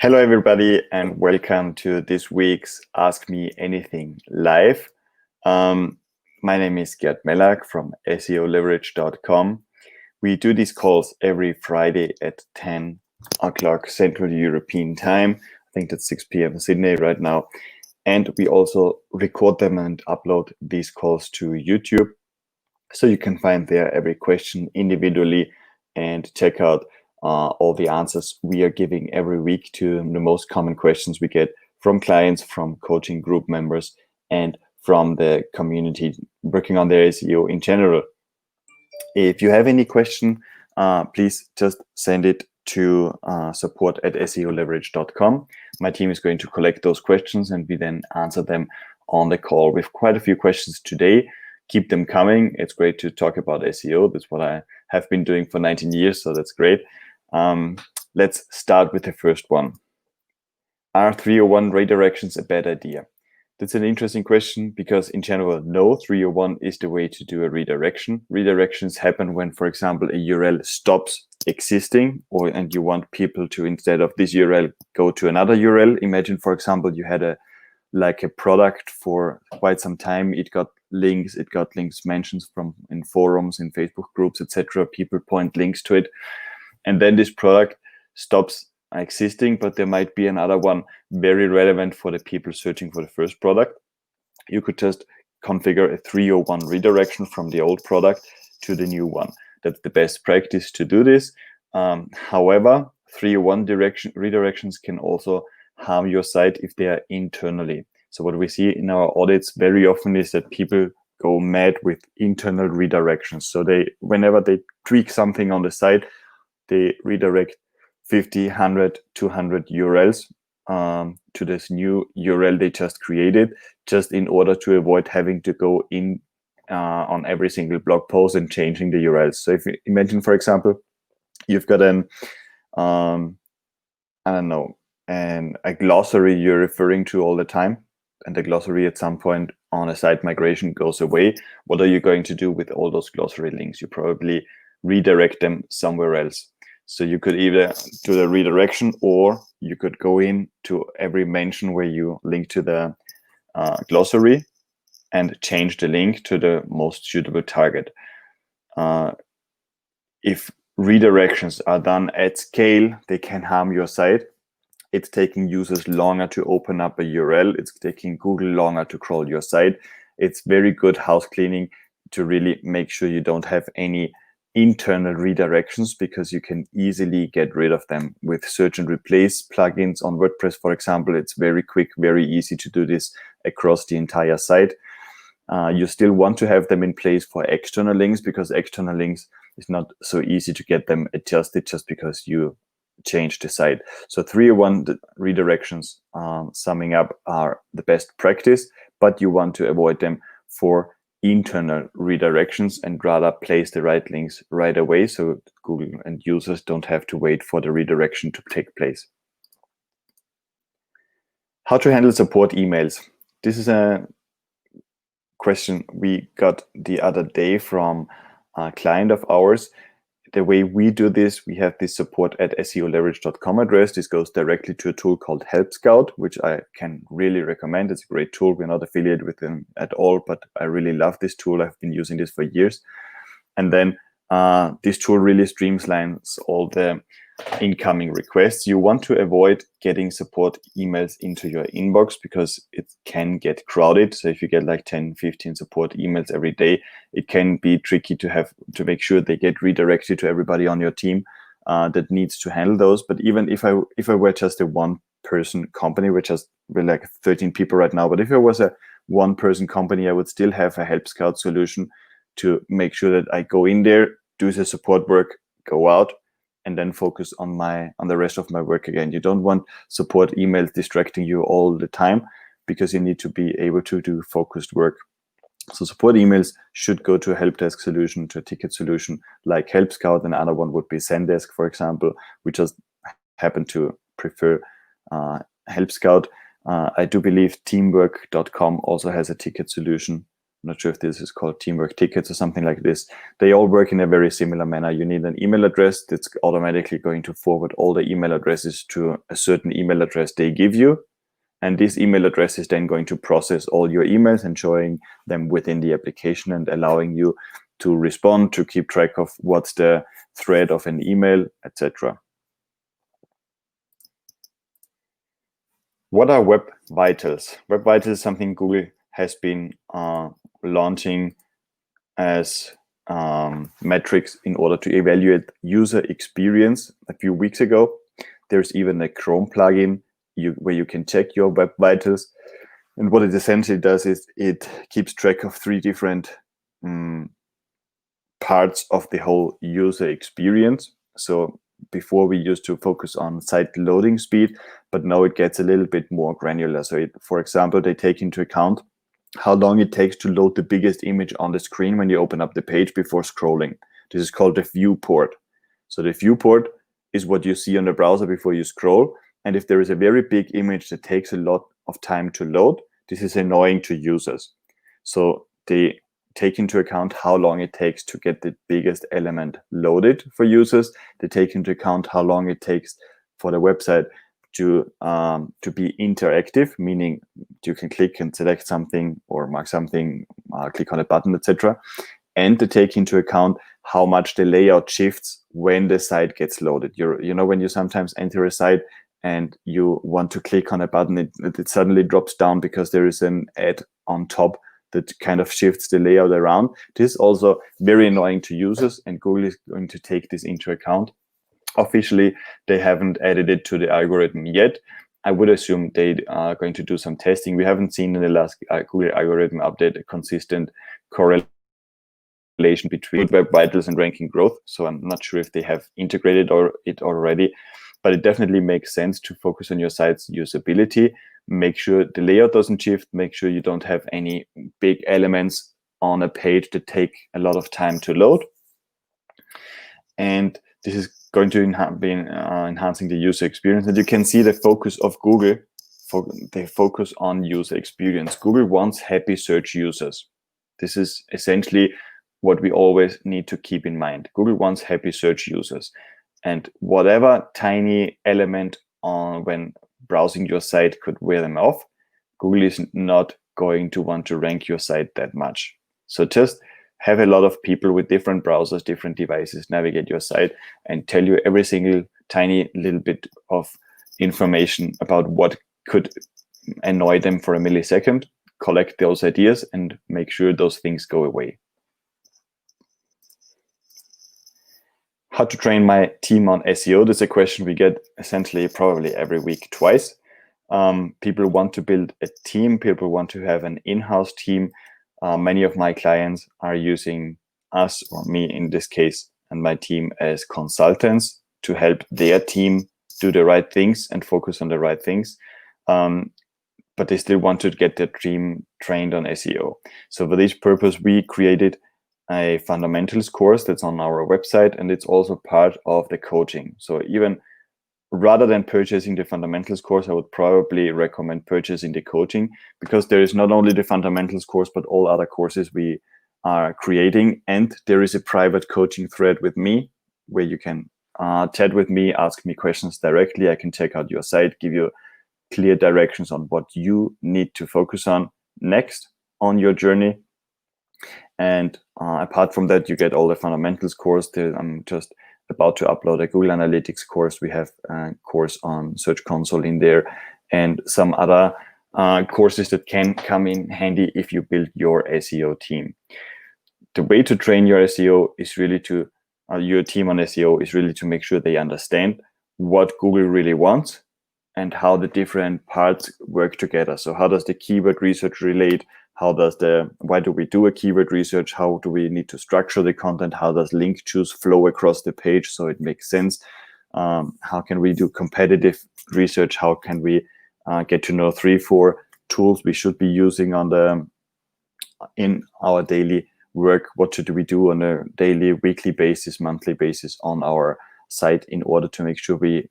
Hello, everybody, and welcome to this week's Ask Me Anything live. My name is Gert from SEOleverage.com. We do these calls every Friday at 10 o'clock Central European Time. I think that's 6 p.m. in Sydney right now. And we also record them and upload these calls to YouTube. So you can find there every question individually and check out all the answers we are giving every week to the most common questions we get from clients, from coaching group members, and from the community working on their SEO in general. If you have any question, please just send it to support@seoleverage.com. My team is going to collect those questions and we then answer them on the call. We have quite a few questions today. Keep them coming. It's great to talk about SEO. That's what I have been doing for 19 years, so that's great. Let's start with the first one. Are 301 redirections a bad idea? That's an interesting question because in general, no, 301 is the way to do a redirection. Redirections happen when, for example, a URL stops existing and you want people to, instead of this URL, go to another URL. Imagine, for example, you had a product for quite some time. It got links mentions from in forums, in Facebook groups, etc. People point links to it. And then this product stops existing, but there might be another one very relevant for the people searching for the first product. You could just configure a 301 redirection from the old product to the new one. That's the best practice to do this. However, 301 redirections can also harm your site if they are internally. So what we see in our audits very often is that people go mad with internal redirections. So whenever they tweak something on the site, they redirect 50, 100, 200 URLs to this new URL they just created, just in order to avoid having to go in on every single blog post and changing the URLs. So if you imagine, for example, you've got a glossary you're referring to all the time, and the glossary at some point on a site migration goes away. What are you going to do with all those glossary links? You probably redirect them somewhere else. So you could either do the redirection, or you could go in to every mention where you link to the glossary and change the link to the most suitable target. If redirections are done at scale, they can harm your site. It's taking users longer to open up a URL. It's taking Google longer to crawl your site. It's very good house cleaning to really make sure you don't have any internal redirections, because you can easily get rid of them with search and replace plugins on WordPress, for example. It's very quick, very easy to do this across the entire site. You still want to have them in place for external links, because external links is not so easy to get them adjusted just because you change the site. So 301 redirections, summing up, are the best practice, but you want to avoid them for internal redirections and rather place the right links right away, so Google and users don't have to wait for the redirection to take place. How to handle support emails. This is a question we got the other day from a client of ours. The way we do this, we have this support@seoleverage.com address. This goes directly to a tool called Help Scout, which I can really recommend. It's a great tool. We're not affiliated with them at all, but I really love this tool. I've been using this for years. And then this tool really streamlines all the incoming requests. You want to avoid getting support emails into your inbox because it can get crowded. So if you get like 10, 15 support emails every day, it can be tricky to make sure they get redirected to everybody on your team that needs to handle those. But even if I were just a one-person company, we're like 13 people right now, but if I was a one-person company, I would still have a Help Scout solution to make sure that I go in there, do the support work, go out, and then focus on the rest of my work again. You don't want support emails distracting you all the time, because you need to be able to do focused work. So support emails should go to a help desk solution, to a ticket solution like Help Scout. Another one would be Zendesk, for example. We just happen to prefer Help Scout. I do believe teamwork.com also has a ticket solution. not sure if this is called teamwork tickets or something like this. They all work in a very similar manner. You need an email address that's automatically going to forward all the email addresses to a certain email address they give you. And this email address is then going to process all your emails and showing them within the application and allowing you to respond, to keep track of what's the thread of an email, etc. What are Web Vitals? Web Vitals is something Google has been launching as metrics in order to evaluate user experience a few weeks ago. There's even a Chrome plugin where you can check your Web Vitals. And what it essentially does is it keeps track of 3 different parts of the whole user experience. So before we used to focus on site loading speed, but now it gets a little bit more granular. So for example, they take into account how long it takes to load the biggest image on the screen when you open up the page before scrolling. This is called the viewport. So the viewport is what you see on the browser before you scroll. And if there is a very big image that takes a lot of time to load, this is annoying to users. So they take into account how long it takes to get the biggest element loaded for users. They take into account how long it takes for the website to be interactive, meaning you can click and select something or mark something, click on a button, etc. And they take into account how much the layout shifts when the site gets loaded. You know, when you sometimes enter a site and you want to click on a button, it suddenly drops down because there is an ad on top that kind of shifts the layout around. This is also very annoying to users, and Google is going to take this into account. Officially, they haven't added it to the algorithm yet. I would assume they are going to do some testing. We haven't seen in the last Google algorithm update a consistent correlation between Web Vitals and ranking growth. So I'm not sure if they have integrated it already, but it definitely makes sense to focus on your site's usability. Make sure the layout doesn't shift. Make sure you don't have any big elements on a page that take a lot of time to load. And this is going to be enhancing the user experience. And you can see the focus of Google, they focus on user experience. Google wants happy search users. This is essentially what we always need to keep in mind. Google wants happy search users. And whatever tiny element when browsing your site could wear them off, Google is not going to want to rank your site that much. So just have a lot of people with different browsers, different devices navigate your site and tell you every single tiny little bit of information about what could annoy them for a millisecond. Collect those ideas and make sure those things go away. How to train my team on SEO? That's a question we get essentially probably every week twice. People want to build a team. People want to have an in-house team. Many of my clients are using us, or me in this case, and my team as consultants to help their team do the right things and focus on the right things. But they still want to get their team trained on SEO. So for this purpose, we created a fundamentals course that's on our website, and it's also part of the coaching. So even rather than purchasing the fundamentals course, I would probably recommend purchasing the coaching, because there is not only the fundamentals course, but all other courses we are creating. And there is a private coaching thread with me where you can chat with me, ask me questions directly. I can check out your site, give you clear directions on what you need to focus on next on your journey. And apart from that, you get all the fundamentals course. I'm just about to upload a Google Analytics course. We have a course on Search Console in there, and some other courses that can come in handy if you build your SEO team. The way to train your SEO is really to, your team on SEO is really to make sure they understand what Google really wants and how the different parts work together. So how does the keyword research relate? Why do we do a keyword research? How do we need to structure the content? How does link choose flow across the page so it makes sense? How can we do competitive research? How can we get to know 3-4 tools we should be using in our daily work? What should we do on a daily, weekly basis, monthly basis on our site in order to make sure we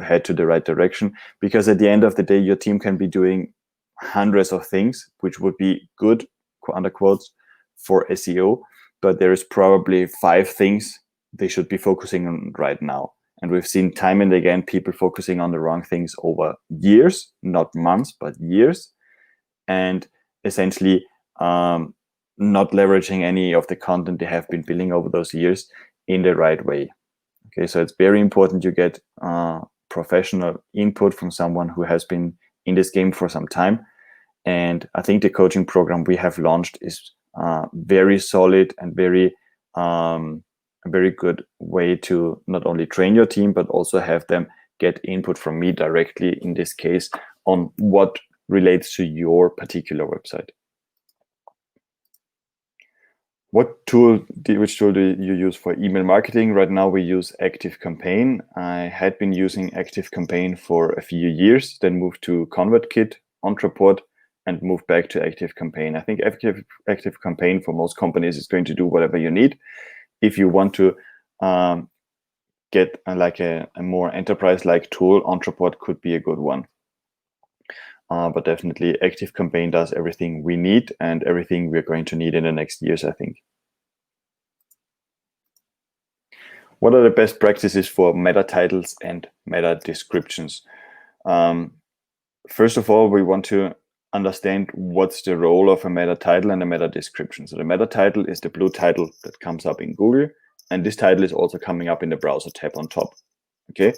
head to the right direction? Because at the end of the day, your team can be doing hundreds of things, which would be good under quotes, for SEO, but there is probably 5 things they should be focusing on right now. And we've seen time and again people focusing on the wrong things over years, not months, but years, and essentially not leveraging any of the content they have been building over those years in the right way. Okay, so it's very important you get professional input from someone who has been in this game for some time. And I think the coaching program we have launched is very solid and a very good way to not only train your team, but also have them get input from me directly, in this case, on what relates to your particular website. Which tool do you use for email marketing? Right now we use ActiveCampaign. I had been using ActiveCampaign for a few years, then moved to ConvertKit, Ontraport, and moved back to ActiveCampaign. I think ActiveCampaign for most companies is going to do whatever you need. If you want to get a more enterprise-like tool, Ontraport could be a good one. But definitely ActiveCampaign does everything we need and everything we're going to need in the next years, I think. What are the best practices for meta titles and meta descriptions? First of all, we want to understand what's the role of a meta title and a meta description. So the meta title is the blue title that comes up in Google, and this title is also coming up in the browser tab on top. Okay,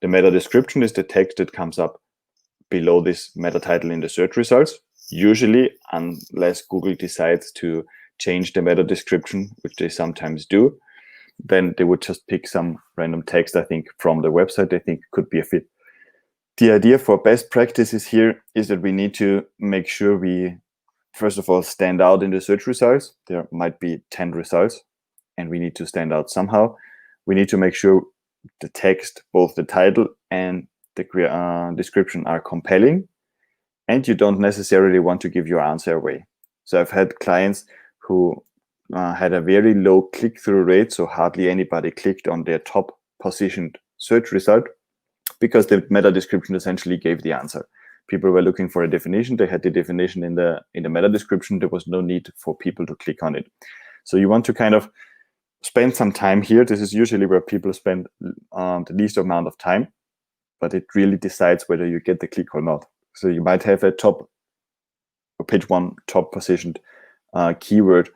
the meta description is the text that comes up below this meta title in the search results, usually, unless Google decides to change the meta description, which they sometimes do, then they would just pick some random text, I think, from the website they think could be a fit. The idea for best practices here is that we need to make sure we, first of all, stand out in the search results. There might be 10 results, and we need to stand out somehow. We need to make sure the text, both the title and the description, are compelling, and you don't necessarily want to give your answer away. So I've had clients who had a very low click-through rate, so hardly anybody clicked on their top positioned search result, because the meta description essentially gave the answer. People were looking for a definition. They had the definition in the meta description. There was no need for people to click on it. So you want to kind of spend some time here. This is usually where people spend the least amount of time, but it really decides whether you get the click or not. So you might have a page 1 top positioned keyword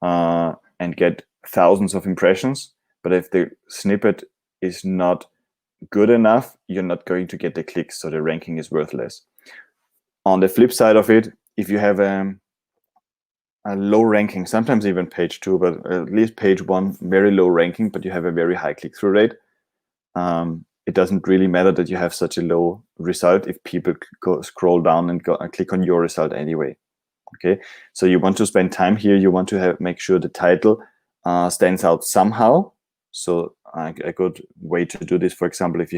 and get thousands of impressions, but if the snippet is not good enough, you're not going to get the clicks, so the ranking is worthless. On the flip side of it, if you have a low ranking, sometimes even page 2, but at least page 1, very low ranking, but you have a very high click-through rate, it doesn't really matter that you have such a low result if people scroll down and click on your result anyway. Okay, so you want to spend time here. You want to make sure the title stands out somehow. So a good way to do this, for example, if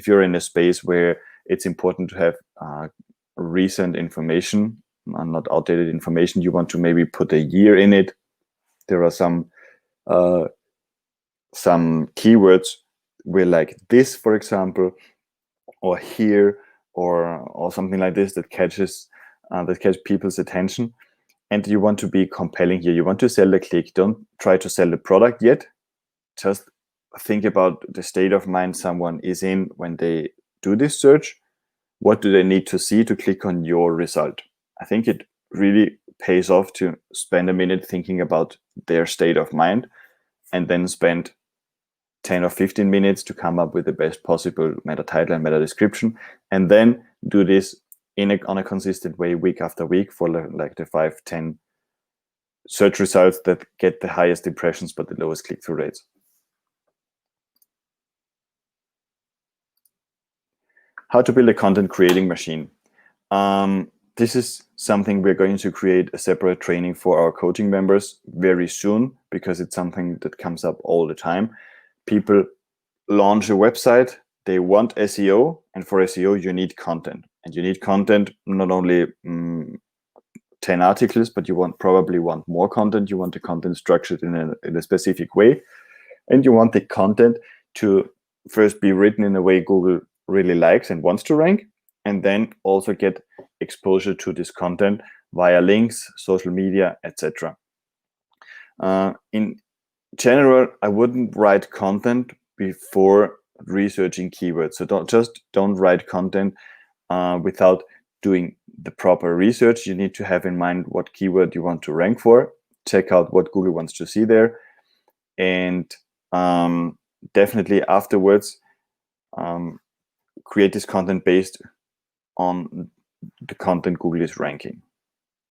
you're in a space where it's important to have recent information, not outdated information, you want to maybe put a year in it. There are some keywords where, like this, for example, or here, or something like this that catches people's attention, and you want to be compelling here. You want to sell the click. Don't try to sell the product yet. Just think about the state of mind someone is in when they do this search. What do they need to see to click on your result? I think it really pays off to spend a minute thinking about their state of mind, and then spend 10 or 15 minutes to come up with the best possible meta title and meta description, and then do this on a consistent way, week after week, for like the 5-10 search results that get the highest impressions but the lowest click-through rates. How to build a content creating machine. This is something we're going to create a separate training for our coaching members very soon, because it's something that comes up all the time. People launch a website, they want SEO, and for SEO you need content. And you need content, not only 10 articles, but you probably want more content. You want the content structured in a specific way. And you want the content to first be written in a way Google really likes and wants to rank, and then also get exposure to this content via links, social media, etc. In general, I wouldn't write content before researching keywords. So don't write content without doing the proper research. You need to have in mind what keyword you want to rank for. Check out what Google wants to see there, and definitely afterwards create this content based on the content Google is ranking.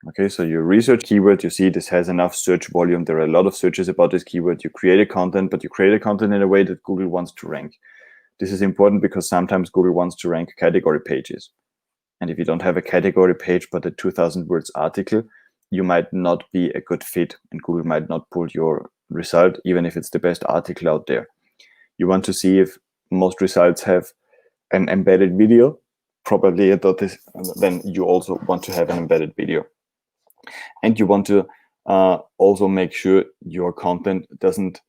Okay, so you research keyword, you see this has enough search volume. There are a lot of searches about this keyword. You create a content, but you create a content in a way that Google wants to rank. This is important because sometimes Google wants to rank category pages. And if you don't have a category page but a 2,000 words article, you might not be a good fit and Google might not pull your result, even if it's the best article out there. You want to see if most results have an embedded video. Probably then you also want to have an embedded video. And you want to also make sure your content doesn't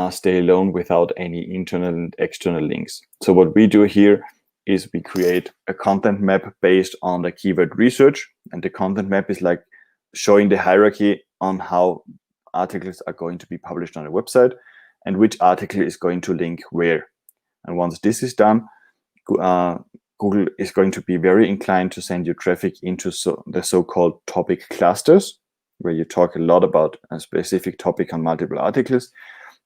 stay alone without any internal and external links. So what we do here is we create a content map based on the keyword research. And the content map is like showing the hierarchy on how articles are going to be published on a website and which article is going to link where. And once this is done, Google is going to be very inclined to send you traffic into the so-called topic clusters, where you talk a lot about a specific topic on multiple articles,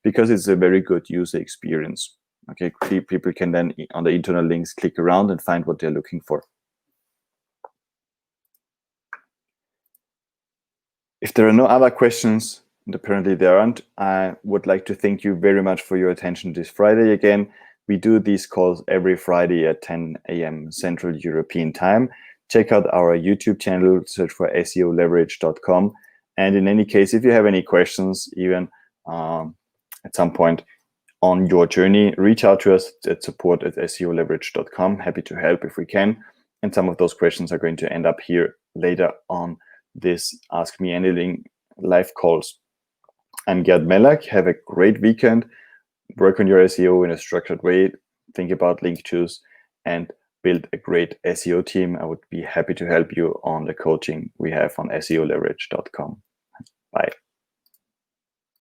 because it's a very good user experience. Okay, people can then, on the internal links, click around and find what they're looking for. If there are no other questions, and apparently there aren't, I would like to thank you very much for your attention this Friday again. We do these calls every Friday at 10 a.m. Central European Time. Check out our YouTube channel, search for SEOleverage.com. And in any case, if you have any questions, even at some point on your journey, reach out to us at support@SEOleverage.com. Happy to help if we can. And some of those questions are going to end up here later on this Ask Me Anything live calls. I'm Gert Mellak. Have a great weekend. Work on your SEO in a structured way. Think about link juice and build a great SEO team. I would be happy to help you on the coaching we have on SEOleverage.com. Bye.